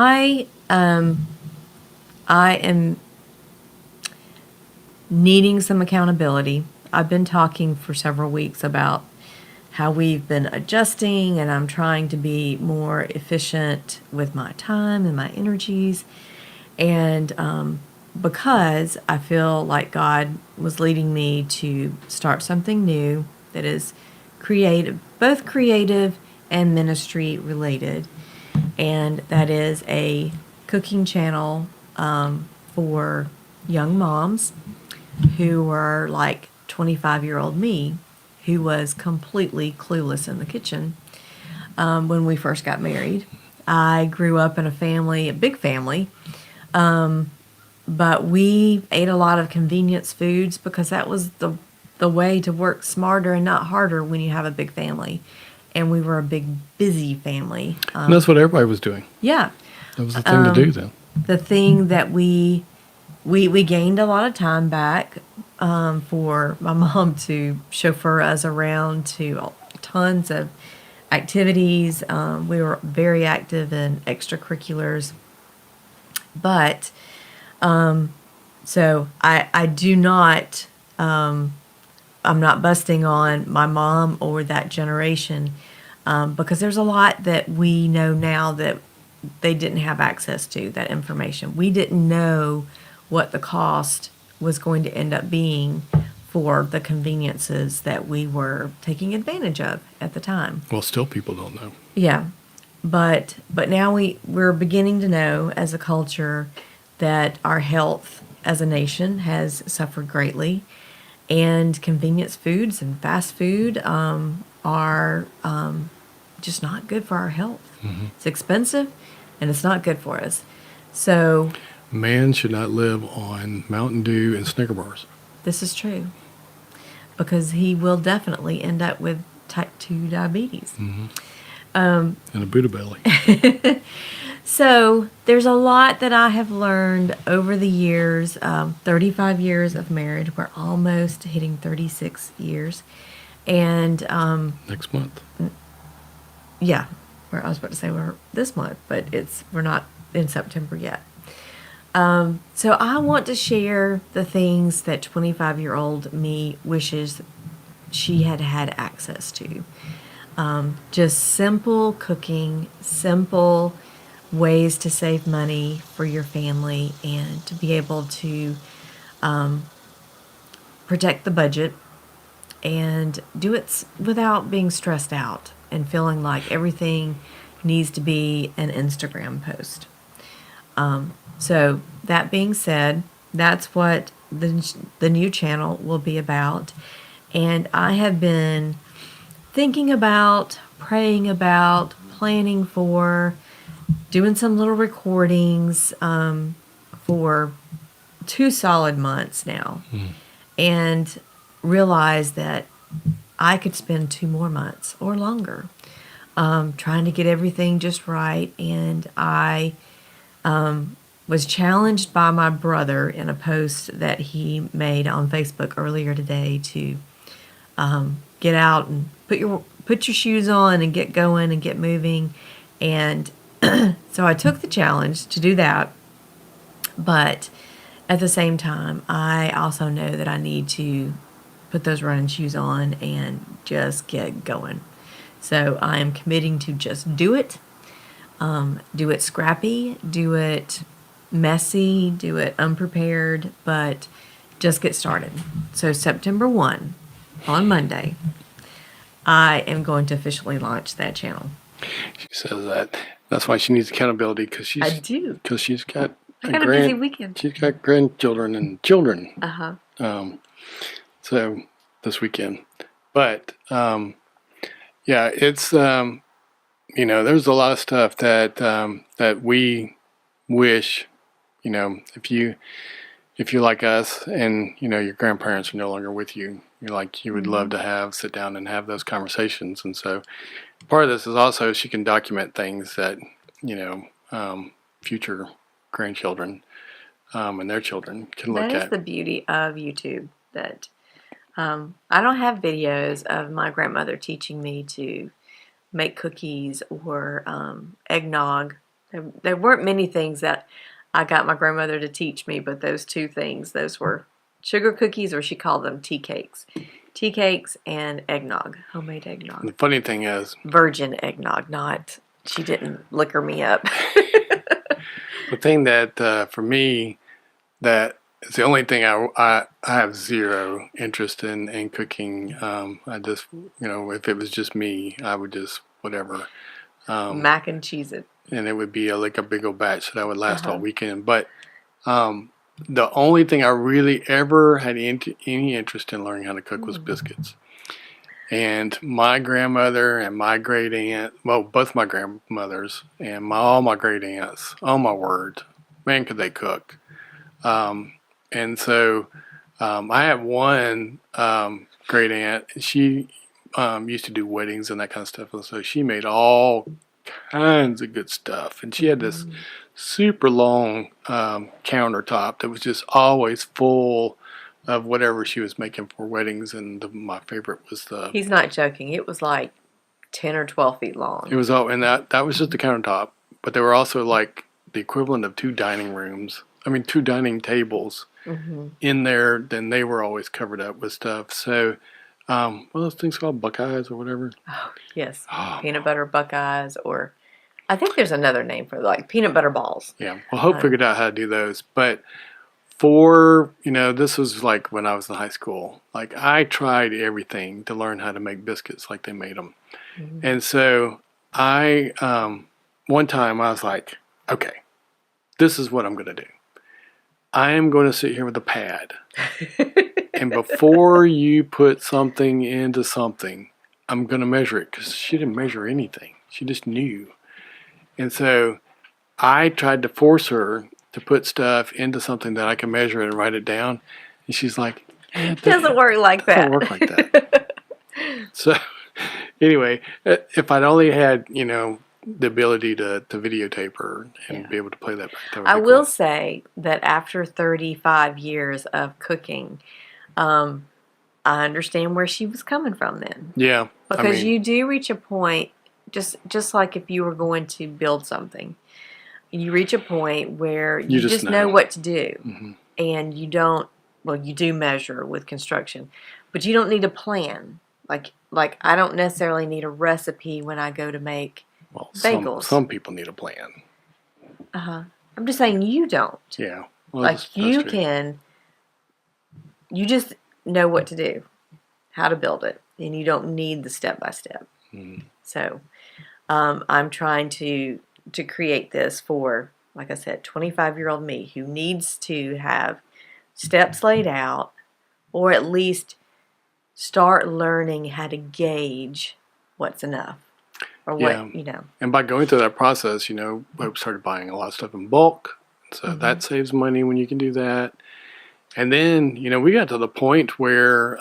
I um I am needing some accountability. I've been talking for several weeks about how we've been adjusting, and I'm trying to be more efficient with my time and my energies. And because I feel like God was leading me to start something new that is creative, both creative and ministry related, and that is a cooking channel for young moms who were like 25-year-old me, who was completely clueless in the kitchen when we first got married. I grew up in a family, a big family, but we ate a lot of convenience foods because that was the way to work smarter and not harder when you have a big family. And we were a big, busy family. And that's what everybody was doing. Yeah. That was the thing to do then. The thing that we gained a lot of time back for my mom to chauffeur us around to tons of activities. We were very active in extracurriculars, but so I do not. I'm not busting on my mom or that generation because there's a lot that we know now that they didn't have access to, that information. We didn't know what the cost was going to end up being for the conveniences that we were taking advantage of at the time. Well, still people don't know. Yeah. But now we're beginning to know as a culture that our health as a nation has suffered greatly, and convenience foods and fast food are just not good for our health. It's expensive, and it's not good for us. So Man should not live on Mountain Dew and Snicker bars. this is true because he will definitely end up with type 2 diabetes. And a Buddha belly. So there's a lot that I have learned over the years. 35 years of marriage. We're almost hitting 36 years. And Next month. yeah, I was about to say we're this month, but we're not in September yet. So I want to share the things that 25-year-old me wishes she had had access to. Just simple cooking, simple ways to save money for your family and to be able to protect the budget and do it without being stressed out and feeling like everything needs to be an Instagram post. So that being said, that's what the new channel will be about. And I have been thinking about, praying about, planning for, doing some little recordings for 2 solid months now, and realized that I could spend 2 more months or longer trying to get everything just right. And I was challenged by my brother in a post that he made on Facebook earlier today to get out and put your shoes on and get going and get moving. And so I took the challenge to do that. But at the same time, I also know that I need to put those running shoes on and just get going. So I am committing to just do it. Do it scrappy, do it messy, do it unprepared, but just get started. So September 1, on Monday, I am going to officially launch that channel. She says that. That's why she needs accountability because I do. she's got I got a busy weekend. She's got grandchildren and children. Uh-huh. So this weekend, but yeah, it's there's a lot of stuff that that we wish, if you're like us and your grandparents are no longer with you, you would love to sit down and have those conversations. And so part of this is also she can document things that future grandchildren and their children can look at. That is the beauty of YouTube, that I don't have videos of my grandmother teaching me to make cookies or eggnog There weren't many things that I got my grandmother to teach me, but those two things, those were sugar cookies, or she called them tea cakes. Tea cakes and eggnog, homemade eggnog. The funny thing is, Virgin eggnog, not, she didn't liquor me up. the thing that for me, that is the only thing I have zero interest in cooking. I just, if it was just me, I would just whatever. Mac and cheese it. And it would be like a big old batch that would last all weekend. But the only thing I really ever had any interest in learning how to cook was biscuits. And my grandmother and my great aunt, well, both my grandmothers and all my great aunts, oh my word, man, could they cook. And so I have one great aunt. She used to do weddings and that kind of stuff. And so she made all kinds of good stuff. And she had this super long countertop that was just always full of whatever she was making for weddings. And my favorite was the... He's not joking. It was like 10 or 12 feet long. It was all, and that was just the countertop. But they were also like the equivalent of two dining tables in there. Then they were always covered up with stuff. So, what are those things called? Buckeyes or whatever? Oh, yes. Peanut butter Buckeyes, or I think there's another name for it, like peanut butter balls. Yeah. Well, Hope figured out how to do those. But for, this was like when I was in high school. Like, I tried everything to learn how to make biscuits like they made them. And so I, one time I was like, okay, this is what I'm going to do. I am going to sit here with a pad. And before you put something into something, I'm going to measure it. Because she didn't measure anything. She just knew. And so I tried to force her to put stuff into something that I can measure and write it down. And she's like, it doesn't work like that. It doesn't work like that. So anyway, if I'd only had, the ability to videotape her and be able to play that back, that would be I cool. will say that after 35 years of cooking, I understand where she was coming from then. Yeah. Because you do reach a point, just like if you were going to build something, you reach a point where you just know what to do. And you don't, well, you do measure with construction, but you don't need a plan. Like I don't necessarily need a recipe when I go to make bagels. Some people need a plan. I'm just saying you don't. Yeah. Well, like you can, you just know what to do, how to build it, and you don't need the step-by-step. So I'm trying to create this for, like I said, 25-year-old me who needs to have steps laid out, or at least start learning how to gauge what's enough. Or what, And by going through that process, Hope started buying a lot of stuff in bulk. So that saves money when you can do that. And then, we got to the point where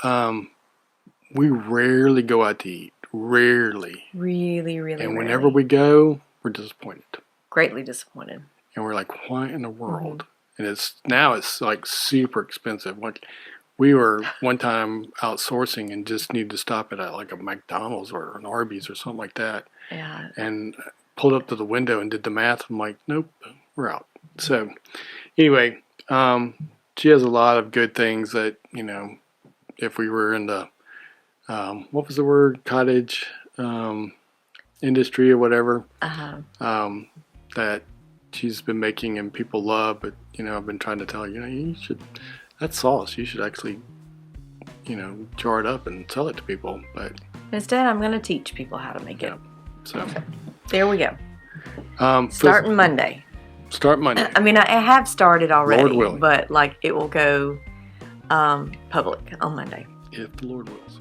we rarely go out to eat. Rarely. Really, really And whenever we go, we're disappointed. Greatly disappointed. And we're like, why in the world? And it's like super expensive. Like, we were one time outsourcing and just needed to stop at like a McDonald's or an Arby's or something like that. Yeah. And pulled up to the window and did the math. I'm like, nope, we're out. So anyway, she has a lot of good things that, if we were in the, what was the word? Cottage industry or whatever, that she's been making and people love. But, I've been trying to tell her, you should... That sauce, you should actually, jar it up and sell it to people. But instead, I'm going to teach people how to make it. So there we go. Starting Monday. Start Monday. I mean, I have started already, Lord willing. But it will go public on Monday. If the Lord wills.